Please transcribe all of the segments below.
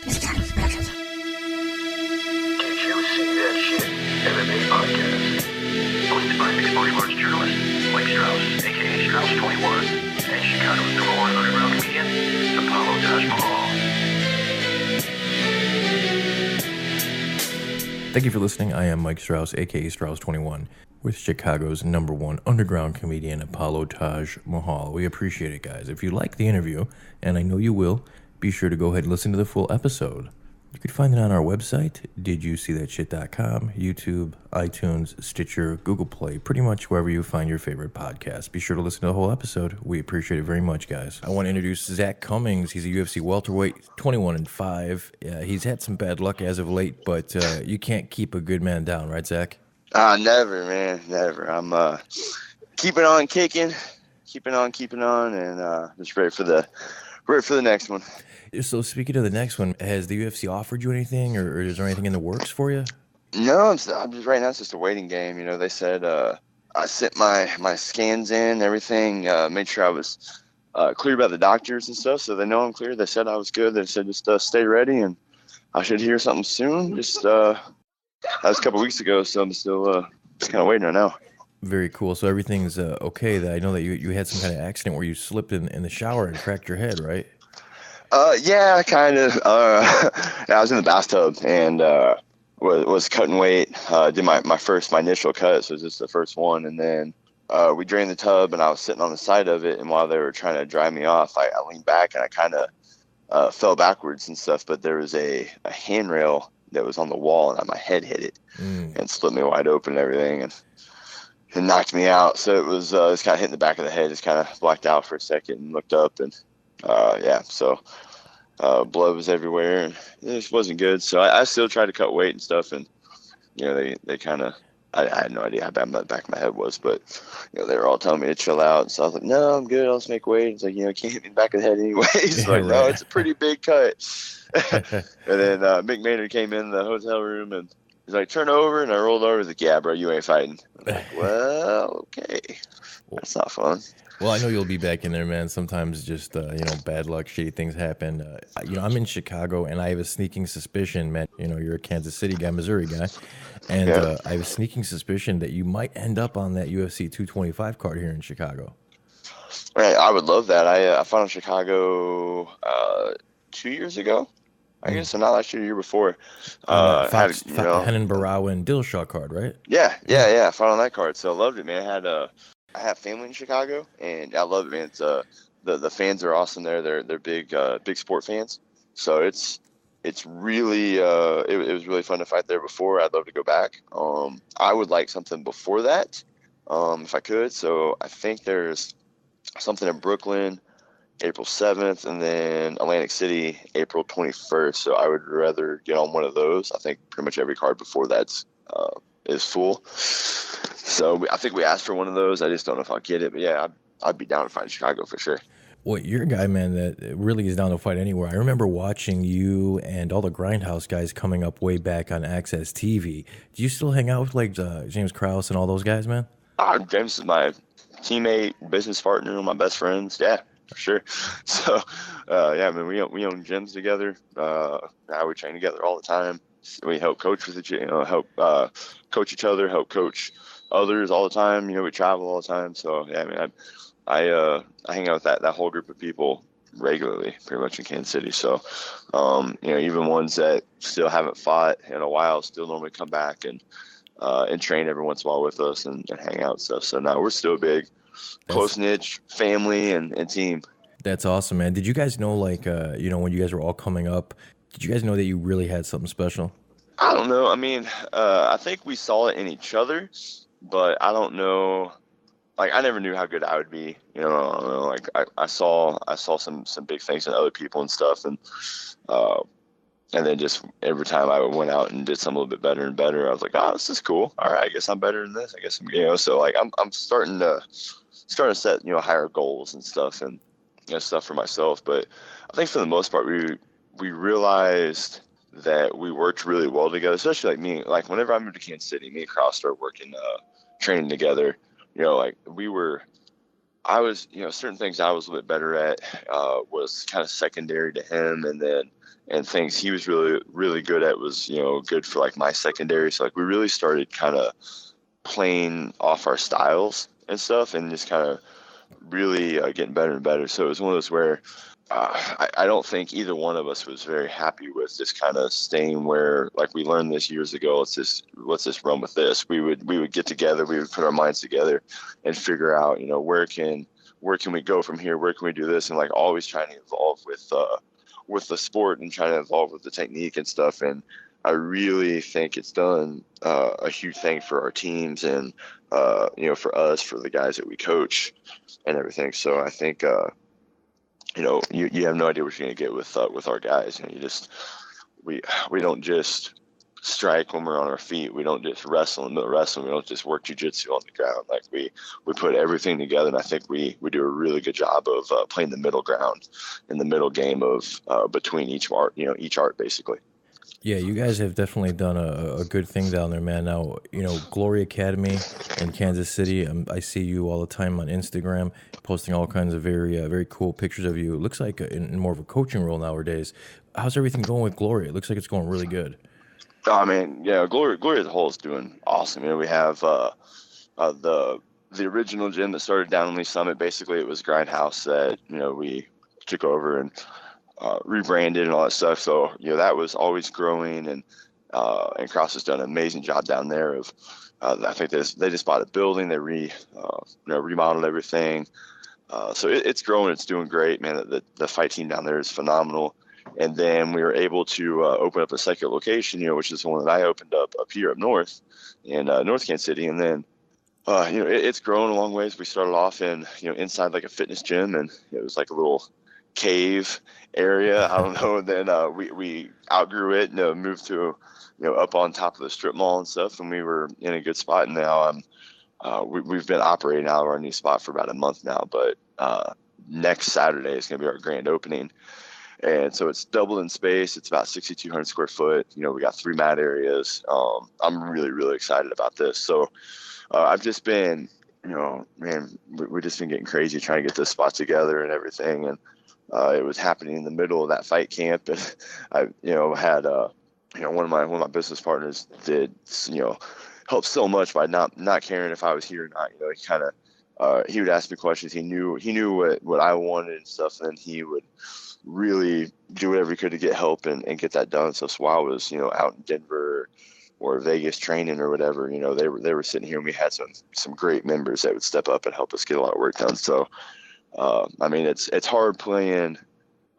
Did you see that shit? MMA podcast. Hosted by mixed martial arts journalist Mike Strauss, aka Strauss21, and Chicago's number one underground comedian, Apollo Taj Mahal. Thank you for listening. I am Mike Strauss, aka Strauss21, with Chicago's number one underground comedian, Apollo Taj Mahal. We appreciate it, guys. If you like the interview, and I know you will, be sure to go ahead and listen to the full episode. You can find it on our website, didyousee.shit.com, YouTube, iTunes, Stitcher, Google Play, pretty much wherever you find your favorite podcast. Be sure to listen to the whole episode. We appreciate it very much, guys. I want to introduce Zak Cummings. He's a UFC welterweight, 21-5. He's had some bad luck as of late, but you can't keep a good man down, right, Zak? Never, man, never. I'm keeping on kicking, keeping on, and just ready for the next one. So speaking of the next one, has the UFC offered you anything, or is there anything in the works for you? No, I'm just right now. It's just a waiting game. You know, they said I sent my scans in, everything, made sure I was clear by the doctors and stuff, so they know I'm clear. They said I was good. They said just stay ready, and I should hear something soon. Just that was a couple weeks ago, so I'm still just kind of waiting right now. Very cool. So everything's okay. I know that you had some kind of accident where you slipped in the shower and cracked your head, right? Yeah, kind of. I was in the bathtub and was cutting weight. Did my initial cut, so it was just the first one, and then we drained the tub, and I was sitting on the side of it, and while they were trying to dry me off, I leaned back and I kind of fell backwards and stuff. But there was a handrail that was on the wall, and my head hit it and split me wide open and everything, and it knocked me out. So it was kind of hitting the back of the head. Just kind of blacked out for a second and looked up, and so blood was everywhere, and it just wasn't good. So I still tried to cut weight and stuff, and you know they kind of I had no idea how bad the back of my head was, but you know they were all telling me to chill out, and so I was like, no, I'm good, I'll just make weight. It's like, you know, can't hit me in the back of the head anyways. Like, no, it's a pretty big cut. And then Mick Maynard came in the hotel room and he's like, turn over, and I rolled over. He's like, yeah, bro, you ain't fighting. I'm like, well, okay, that's not fun. Well, I know you'll be back in there, man. Sometimes just, bad luck, shitty things happen. I'm in Chicago, and I have a sneaking suspicion, man. You know, you're a Kansas City guy, Missouri guy. And I have a sneaking suspicion that you might end up on that UFC 225 card here in Chicago. Right, I would love that. I fought in Chicago 2 years ago. I guess, so not last year, the year before. Henan Barrow and Dillashaw card, right? Yeah. I fought on that card, so I loved it, man. I have family in Chicago, and I love it, man. It's the fans are awesome there. They're big sport fans, so it's really it was really fun to fight there before. I'd love to go back. I would like something before that, if I could. So I think there's something in Brooklyn, April 7th, and then Atlantic City, April 21st. So I would rather get on one of those. I think pretty much every card before that's is full. So I think we asked for one of those. I just don't know if I'll get it. But yeah, I'd be down to fight in Chicago for sure. Well, you're a guy, man, that really is down to fight anywhere. I remember watching you and all the Grindhouse guys coming up way back on Access TV. Do you still hang out with like James Krause and all those guys, man? James is my teammate, business partner, my best friends. Yeah, for sure. So, I mean, we own gyms together. We train together all the time. We help coach with each, help coach each other, help coach others all the time. You know, we travel all the time. So yeah, I mean, I hang out with that whole group of people regularly, pretty much in Kansas City. So, even ones that still haven't fought in a while still normally come back and train every once in a while with us and hang out and stuff. So now we're still a big, close-knit family and team. That's awesome, man. Did you guys know, like, when you guys were all coming up, did you guys know that you really had something special? I don't know. I mean, I think we saw it in each other, but I don't know. Like, I never knew how good I would be. You know, I don't know. Like, I saw some big things in other people and stuff, and then just every time I went out and did something a little bit better and better, I was like, oh, this is cool. All right, I guess I'm better than this. I guess so like I'm starting to set higher goals and stuff and stuff for myself. But I think for the most part, we realized that we worked really well together, especially like me. Like whenever I moved to Kansas City, me and Krause started working, training together. You know, like we were I was, certain things I was a bit better at was kind of secondary to him, and things he was really really good at was good for like my secondary. So like we really started kind of playing off our styles and stuff, and just kind of really getting better and better. So it was one of those where I don't think either one of us was very happy with just kind of staying where, like, we learned this years ago. Let's just run with this. We would get together, we would put our minds together, and figure out, where can we go from here? Where can we do this? And like always trying to evolve with the sport and trying to evolve with the technique and stuff. And I really think it's done a huge thing for our teams and for us, for the guys that we coach and everything. So I think you have no idea what you're going to get with our guys. We don't just strike when we're on our feet. We don't just wrestle in the middle of wrestling. We don't just work jujitsu on the ground. Like we put everything together, and I think we do a really good job of playing the middle ground in the middle game of between each art basically. Yeah, you guys have definitely done a good thing down there, man. Now, Glory Academy in Kansas City, I see you all the time on Instagram, posting all kinds of very cool pictures of you. It looks like in more of a coaching role nowadays. How's everything going with Glory? It looks like it's going really good. Oh man, yeah, Glory as a whole is doing awesome. We have the original gym that started down in Lee Summit. Basically, it was Grindhouse that we took over and rebranded and all that stuff. So that was always growing, and Cross has done an amazing job down there. Of I think they just bought a building. They remodeled everything. So it's growing. It's doing great, man. The fight team down there is phenomenal. And then we were able to open up a second location, which is the one that I opened up here up north in North Kansas City. And then it's grown a long ways. We started off in inside like a fitness gym, and it was like a little cave area. I don't know. And then we outgrew it and moved to up on top of the strip mall and stuff, and we were in a good spot. And now we've been operating out of our new spot for about a month now, but next Saturday is going to be our grand opening. And so it's doubled in space. It's about 6,200 square foot. We got 3 mat areas. I'm really, really excited about this. So I've just been, man, we've just been getting crazy trying to get this spot together and everything. And it was happening in the middle of that fight camp. And I, had, one of my business partners did, help so much by not caring if I was here or not. He kind of, he would ask me questions. He knew what I wanted and stuff. And then he would really do whatever he could to get help and get that done. So while I was, out in Denver or Vegas training or whatever, they were sitting here, and we had some great members that would step up and help us get a lot of work done. So, I mean, it's hard playing,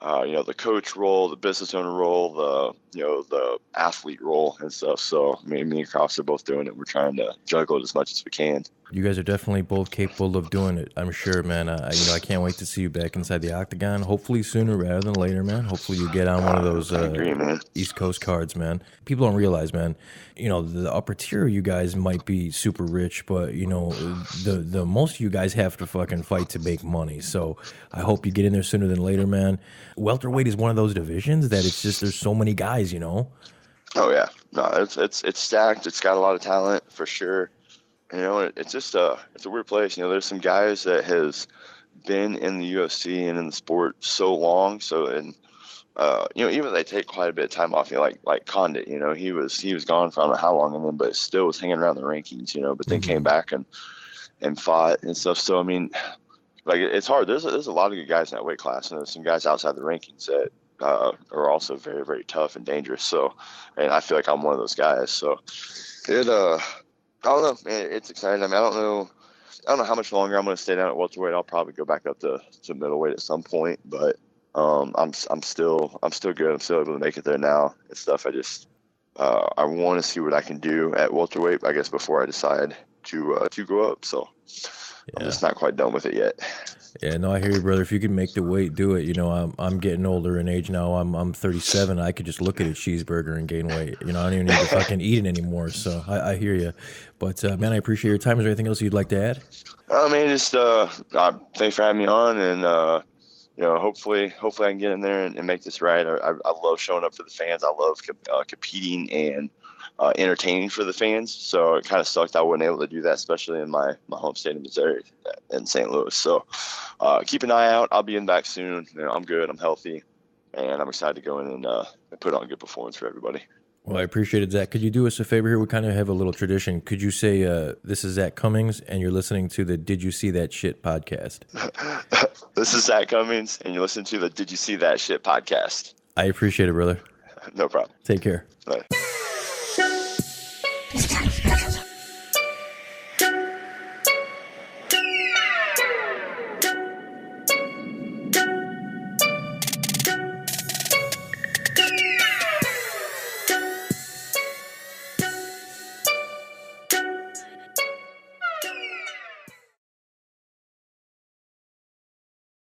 the coach role, the business owner role, the athlete role and stuff. So me and Cross are both doing it. We're trying to juggle it as much as we can. You guys are definitely both capable of doing it, I'm sure, man. I can't wait to see you back inside the octagon. Hopefully sooner rather than later, man. Hopefully you get on one of those I agree, man. East Coast cards, man. People don't realize, man. The upper tier of you guys might be super rich, but the most of you guys have to fucking fight to make money. So I hope you get in there sooner than later, man. Welterweight is one of those divisions that it's just there's so many guys, Oh yeah, no, it's stacked. It's got a lot of talent for sure. It's just it's a weird place. There's some guys that has been in the UFC and in the sport so long. So, and even though they take quite a bit of time off, like Condit, he was gone for I don't know how long, and then but still was hanging around the rankings, but then came back and fought and stuff. So I mean, like it's hard. There's a lot of good guys in that weight class, and there's some guys outside the rankings that are also very, very tough and dangerous. So, and I feel like I'm one of those guys. So I don't know, man. It's exciting. I mean, I don't know how much longer I'm going to stay down at welterweight. I'll probably go back up to middleweight at some point, but I'm still good. I'm still able to make it there now and stuff. I just I want to see what I can do at welterweight, I guess, before I decide to go up. So I'm just not quite done with it yet. Yeah, no, I hear you, brother. If you can make the weight, do it. I'm getting older in age now. I'm 37. I could just look at a cheeseburger and gain weight. I don't even need to fucking eat it anymore. So I hear you. But man, I appreciate your time. Is there anything else you'd like to add? I mean, just thanks for having me on, and hopefully I can get in there and make this right. I love showing up for the fans. I love competing and entertaining for the fans. So it kind of sucked I wasn't able to do that, especially in my home state of Missouri in St. Louis. So keep an eye out. I'll be in back soon. I'm good. I'm healthy, and I'm excited to go in and put on a good performance for everybody. Well, I appreciate it, Zach. Could you do us a favor here? We kind of have a little tradition. Could you say, this is Zak Cummings, and you're listening to the Did You See That Shit podcast? This is Zak Cummings, and you're listening to the Did You See That Shit podcast. I appreciate it, brother. No problem. Take care. Bye.